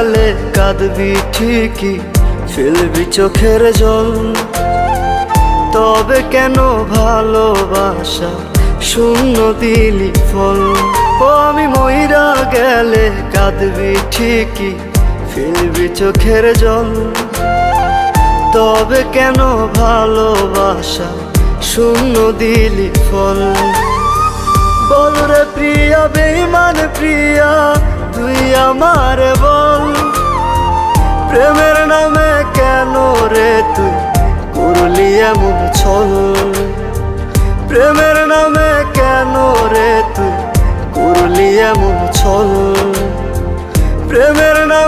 গেলে কাঁদবি ঠিকই, ফেলবি চোখের জল। তবে কেন ভালোবাসা শূন্য দিলি ফল? ও আমি মইরা গেলে কাঁদবি ঠিকই, ফেলবি চোখের জল। তবে কেন ভালোবাসা শূন্য দিলি ফল? বল রে প্রিয়া, বেঈমান প্রিয়া, তুই আমার বল। প্রেমের নামে কেন রে তুই করলি এমন ছল? প্রেমের নামে কেন রে তুই করলি এমন ছল? প্রেমের নামে